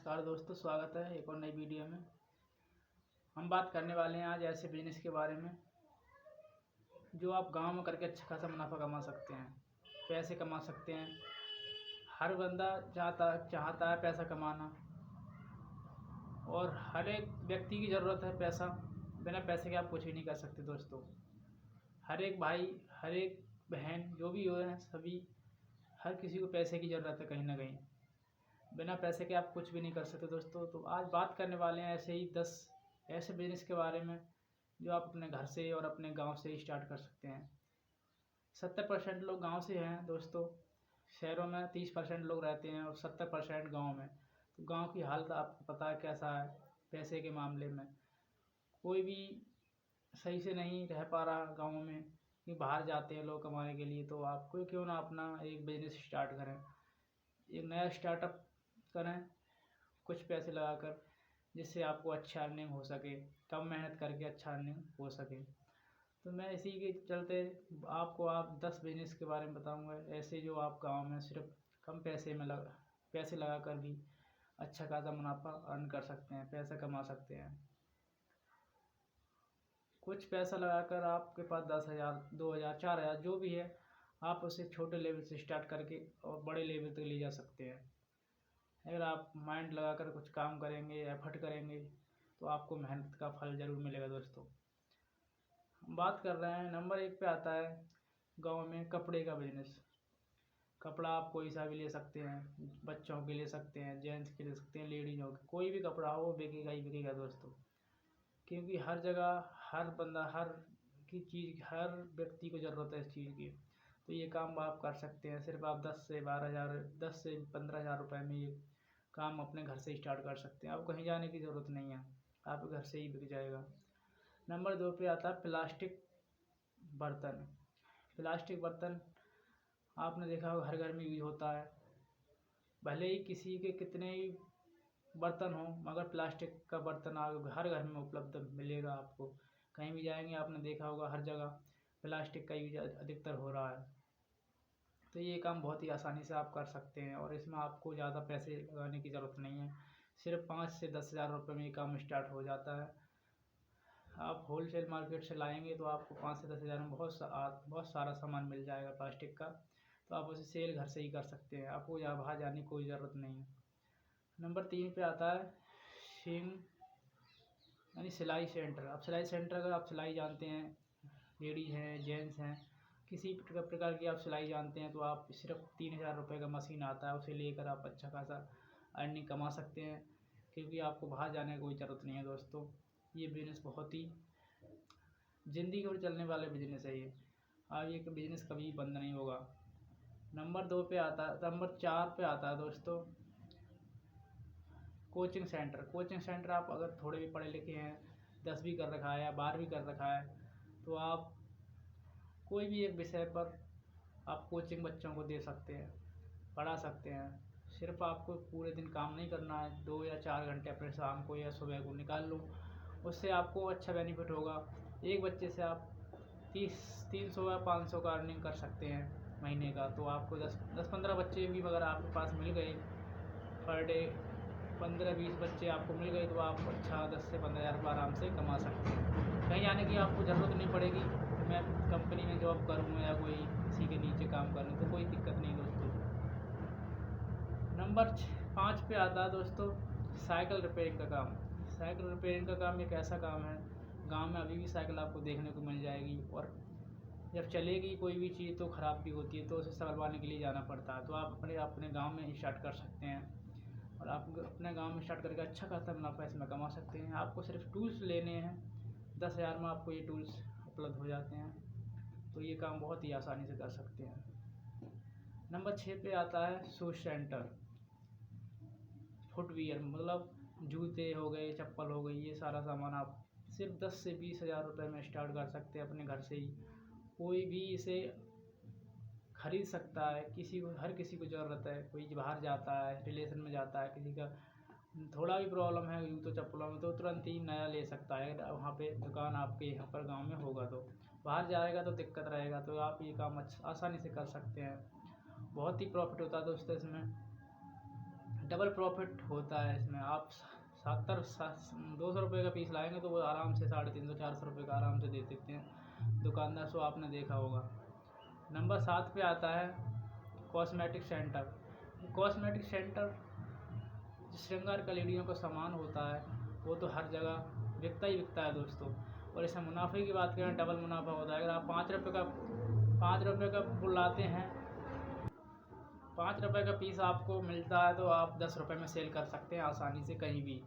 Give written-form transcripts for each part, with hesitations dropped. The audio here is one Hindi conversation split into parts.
नमस्कार दोस्तों, स्वागत है एक और नई वीडियो में। हम बात करने वाले हैं आज ऐसे बिजनेस के बारे में जो आप गांव में करके अच्छा खासा मुनाफा कमा सकते हैं, पैसे कमा सकते हैं। हर बंदा चाहता है पैसा कमाना, और हर एक व्यक्ति की ज़रूरत है पैसा। बिना पैसे के आप कुछ भी नहीं कर सकते दोस्तों। हर एक भाई, हर एक बहन, जो भी हो हैं सभी, हर किसी को पैसे की ज़रूरत है कहीं ना कहीं। बिना पैसे के आप कुछ भी नहीं कर सकते दोस्तों। तो आज बात करने वाले हैं ऐसे ही 10 ऐसे बिजनेस के बारे में जो आप अपने घर से और अपने गांव से ही स्टार्ट कर सकते हैं। 70% लोग गांव से हैं दोस्तों। शहरों में 30% लोग रहते हैं और 70% गांव में। तो गांव की हालत आपको पता है कैसा है। पैसे के मामले में कोई भी सही से नहीं रह पा रहा गाँव में, कि बाहर जाते हैं लोग कमाने के लिए। तो आपको क्यों ना अपना एक बिजनेस स्टार्ट करें, एक नया स्टार्टअप करें कुछ पैसे लगाकर, जिससे आपको अच्छा अर्निंग हो सके, कम मेहनत करके अच्छा अर्निंग हो सके। तो मैं इसी के चलते आप 10 बिजनेस के बारे में बताऊंगा ऐसे जो आप गांव में सिर्फ कम पैसे लगाकर भी अच्छा खासा मुनाफा अर्न कर सकते हैं, पैसा कमा सकते हैं। कुछ पैसा लगाकर आपके पास 10,000, 2,000, 4,000 जो भी है, आप उसे छोटे लेवल से स्टार्ट करके और बड़े लेवल तक ले जा सकते हैं। अगर आप माइंड लगाकर कुछ काम करेंगे, एफर्ट करेंगे, तो आपको मेहनत का फल ज़रूर मिलेगा दोस्तों। हम बात कर रहे हैं नंबर 1 पे आता है गांव में कपड़े का बिजनेस। कपड़ा आप कोई सा भी ले सकते हैं, बच्चों के ले सकते हैं, जेंट्स के ले सकते हैं, लेडीज़ों के, कोई भी कपड़ा हो वो बिकेगा ही बिकेगा दोस्तों। क्योंकि हर जगह हर बंदा, हर व्यक्ति को ज़रूरत है इस चीज़ की। तो ये काम आप कर सकते हैं। सिर्फ आप 10 से 15,000 रुपये में ये काम अपने घर से स्टार्ट कर सकते हैं। आपको कहीं जाने की ज़रूरत नहीं है, आपके घर से ही बिक जाएगा। नंबर 2 पे आता है प्लास्टिक बर्तन। प्लास्टिक बर्तन आपने देखा होगा हर घर में यूज होता है। भले ही किसी के कितने ही बर्तन हो, मगर प्लास्टिक का बर्तन हर घर में उपलब्ध मिलेगा आपको। कहीं भी जाएंगे आपने देखा होगा हर जगह प्लास्टिक का यूज अधिकतर हो रहा है। तो ये काम बहुत ही आसानी से आप कर सकते हैं, और इसमें आपको ज़्यादा पैसे लगाने की ज़रूरत नहीं है। सिर्फ 5 से 10,000 रुपये में ये काम स्टार्ट हो जाता है। आप होलसेल मार्केट से लाएंगे तो आपको 5 से 10,000 में बहुत सारा सामान मिल जाएगा प्लास्टिक का। तो आप उसे सेल घर से ही कर सकते हैं, आपको यहाँ बाहर जाने की कोई ज़रूरत नहीं है। नंबर 3 पे आता है सिंग यानी सिलाई सेंटर। आप सिलाई सेंटर, अगर आप सिलाई जानते हैं, लेडीज़ हैं, जेंट्स हैं, किसी प्रकार की आप सिलाई जानते हैं, तो आप सिर्फ 3,000 रुपये का मशीन आता है, उसे लेकर आप अच्छा खासा अर्निंग कमा सकते हैं। क्योंकि आपको बाहर जाने की कोई ज़रूरत नहीं है दोस्तों। ये बिज़नेस बहुत ही ज़िंदगी भर चलने वाले बिज़नेस है ये। और ये बिज़नेस कभी बंद नहीं होगा। नंबर 4 पे आता है दोस्तों कोचिंग सेंटर। कोचिंग सेंटर आप अगर थोड़े भी पढ़े लिखे हैं, 10वीं कर रखा है या 12वीं कर रखा है, तो आप कोई भी एक विषय पर आप कोचिंग बच्चों को दे सकते हैं, पढ़ा सकते हैं। सिर्फ आपको पूरे दिन काम नहीं करना है, 2 या 4 घंटे अपने शाम को या सुबह को निकाल लो, उससे आपको अच्छा बेनिफिट होगा। एक बच्चे से आप 300 या 500 का अर्निंग कर सकते हैं महीने का। तो आपको 10-15 बच्चे भी अगर आपके पास मिल गए पर डे, 15-20 बच्चे आपको मिल गए, तो आप अच्छा 10 से 15,000 रुपये आराम से कमा सकते हैं। कहीं जाने की आपको ज़रूरत नहीं पड़ेगी। मैं कंपनी में जॉब करूँ या कोई किसी के नीचे काम करूँ तो कोई दिक्कत नहीं दोस्तों। नंबर 5 पे आता है दोस्तों साइकिल रिपेयरिंग का काम। साइकिल रिपेयरिंग का काम एक ऐसा काम है, गांव में अभी भी साइकिल आपको देखने को मिल जाएगी, और जब चलेगी कोई भी चीज़ तो ख़राब भी होती है, तो उसे संभलवाने के लिए जाना पड़ता है। तो आप अपने गाँव में स्टार्ट कर सकते हैं, और आप अपने गाँव में स्टार्ट करके अच्छा खासा मुनाफा इसमें कमा सकते हैं। आपको सिर्फ टूल्स लेने हैं, 10,000 में आपको ये टूल्स उपलब्ध हो जाते हैं। तो ये काम बहुत ही आसानी से कर सकते हैं। नंबर 6 पे आता है शूज सेंटर। फुटवियर मतलब जूते हो गए, चप्पल हो गई, ये सारा सामान आप सिर्फ 10 से 20,000 रुपये में स्टार्ट कर सकते हैं अपने घर से ही। कोई भी इसे खरीद सकता है, हर किसी को ज़रूरत है। कोई बाहर जाता है, रिलेशन में जाता है, किसी का थोड़ा भी प्रॉब्लम है जूतों चप्पलों में, तो तुरंत ही नया ले सकता है अगर वहाँ पे दुकान आपके यहाँ पर गांव में होगा। तो बाहर जाएगा तो दिक्कत रहेगा। तो आप ये काम आसानी से कर सकते हैं। बहुत ही प्रॉफिट होता है दोस्तों इसमें। डबल प्रॉफिट होता है इसमें। आप 200 रुपये का पीस लाएंगे तो वो आराम से 350-400 रुपये का आराम से दे देते हैं दुकानदार, सो आपने देखा होगा। नंबर 7 पे आता है कॉस्मेटिक सेंटर। कॉस्मेटिक सेंटर श्रृंगार का लेडियों का सामान होता है, वो तो हर जगह बिकता ही बिकता है दोस्तों। और इसमें मुनाफे की बात करें, डबल मुनाफा होता है। अगर आप 5 रुपये का वो लाते हैं, 5 रुपये का पीस आपको मिलता है तो आप 10 रुपये में सेल कर सकते हैं आसानी से कहीं भी।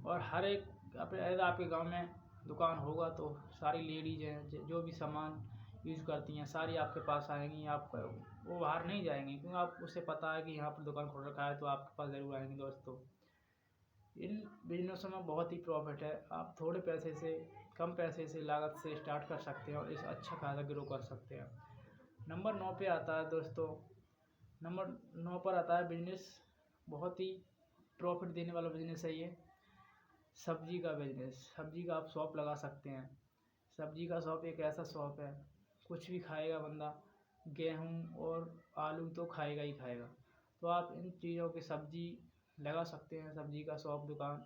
और हर एक अगर आपके गांव में दुकान होगा तो सारी लेडीज हैं जो भी सामान यूज़ करती हैं सारी आपके पास आएंगी। आप वो बाहर नहीं जाएंगी क्योंकि आप उसे पता है कि यहाँ पर दुकान खोल रखा है, तो आपके पास ज़रूर आएंगे दोस्तों। इन बिजनेसों में बहुत ही प्रॉफिट है। आप थोड़े पैसे से, कम पैसे से, लागत से स्टार्ट कर सकते हैं और इस अच्छा खासा ग्रो कर सकते हैं। नंबर 9 पे आता है दोस्तों, नंबर 9 पर आता है बिजनेस, बहुत ही प्रॉफिट देने वाला बिजनेस है ये, सब्जी का बिजनेस। सब्जी का आप शॉप लगा सकते हैं। सब्जी का शॉप एक ऐसा शॉप है, कुछ भी खाएगा बंदा, गेहूँ और आलू तो खाएगा ही खाएगा। तो आप इन चीज़ों की सब्जी लगा सकते हैं। सब्जी का शॉप दुकान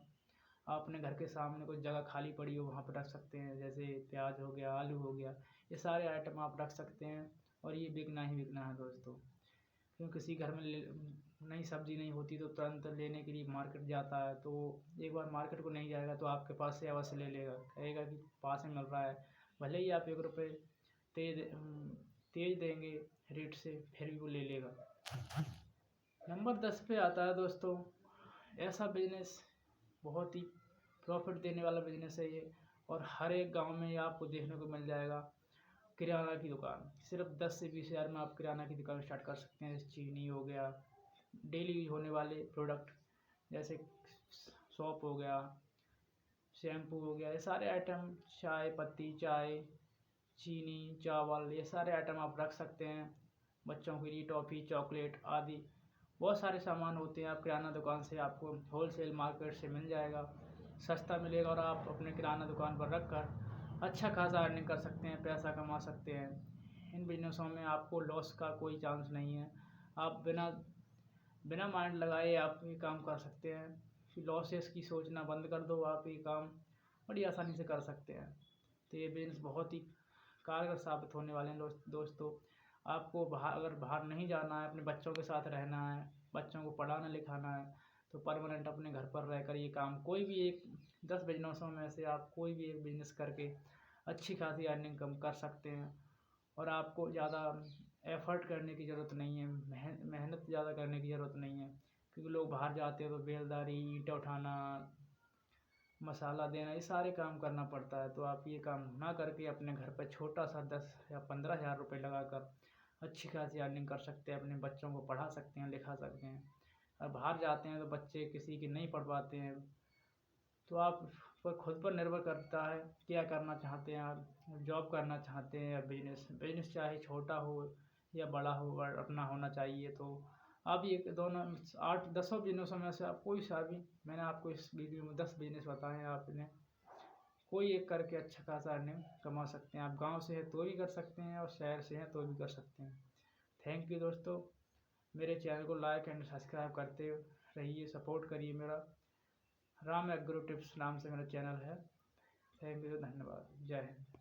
आप अपने घर के सामने कुछ जगह खाली पड़ी हो वहाँ पर रख सकते हैं, जैसे प्याज हो गया, आलू हो गया, ये सारे आइटम आप रख सकते हैं। और ये बिकना ही बिकना है दोस्तों, क्योंकि किसी घर में नई सब्ज़ी नहीं होती तो तुरंत लेने के लिए मार्केट जाता है, तो एक बार मार्केट को नहीं जाएगा तो आपके पास से अवश्य ले लेगा, कहेगा कि पास में मिल रहा है, भले ही आप 1 रुपये तेज देंगे रेट से, फिर भी वो ले लेगा। नंबर 10 पे आता है दोस्तों, ऐसा बिजनेस बहुत ही प्रॉफिट देने वाला बिजनेस है ये, और हर एक गांव में ये आपको देखने को मिल जाएगा। किराना की दुकान, सिर्फ 10 से 20 हज़ार में आप किराना की दुकान स्टार्ट कर सकते हैं। चीनी हो गया, डेली यूज होने वाले प्रोडक्ट जैसे सौंफ हो गया, शैम्पू हो गया, ये सारे आइटम, चाय पत्ती, चाय, चीनी, चावल, ये सारे आइटम आप रख सकते हैं। बच्चों के लिए टॉफ़ी, चॉकलेट आदि बहुत सारे सामान होते हैं। आप किराना दुकान से आपको होलसेल मार्केट से मिल जाएगा, सस्ता मिलेगा, और आप अपने किराना दुकान पर रख कर अच्छा खासा अर्निंग कर सकते हैं, पैसा कमा सकते हैं। इन बिजनेसों में आपको लॉस का कोई चांस नहीं है। आप बिना माइंड लगाए आप ये काम कर सकते हैं। लॉसेस की सोचना बंद कर दो, आप ये काम बड़ी आसानी से कर सकते हैं। तो ये बिजनेस बहुत ही कारगर साबित होने वाले हैं दोस्तों। आपको अगर बाहर नहीं जाना है, अपने बच्चों के साथ रहना है, बच्चों को पढ़ाना लिखाना है, तो परमानेंट अपने घर पर रहकर ये काम, कोई भी एक 10 बिजनेसों में से आप कोई भी एक बिजनेस करके अच्छी खासी अर्निंग कम कर सकते हैं। और आपको ज़्यादा एफ़र्ट करने की ज़रूरत नहीं है, मेहनत ज़्यादा करने की ज़रूरत नहीं है, क्योंकि लोग बाहर जाते हैं तो बेलदारी, ईंटें उठाना, मसाला देना, ये सारे काम करना पड़ता है। तो आप ये काम ना करके अपने घर पर छोटा सा 10 या 15 हज़ार रुपये लगाकर अच्छी खासी अर्निंग कर सकते हैं, अपने बच्चों को पढ़ा सकते हैं, लिखा सकते हैं। और बाहर जाते हैं तो बच्चे किसी के नहीं पढ़ पाते हैं, तो आप पर खुद पर निर्भर करता है क्या करना चाहते हैं आप, जॉब करना चाहते हैं या बिजनेस चाहे छोटा हो या बड़ा हो, अपना होना चाहिए। तो आप ये दोनों 8-10 बिजनेसों में से आप कोई सा भी, मैंने आपको इस वीडियो में 10 बिजनेस बताए हैं, आपने कोई एक करके अच्छा खासा अर्निंग कमा सकते हैं। आप गांव से हैं तो भी कर सकते हैं और शहर से हैं तो भी कर सकते हैं। थैंक यू दोस्तों, मेरे चैनल को लाइक एंड सब्सक्राइब करते रहिए, सपोर्ट करिए मेरा। राम एग्रो टिप्स नाम से मेरा चैनल है। थैंक यू, धन्यवाद, जय हिंद।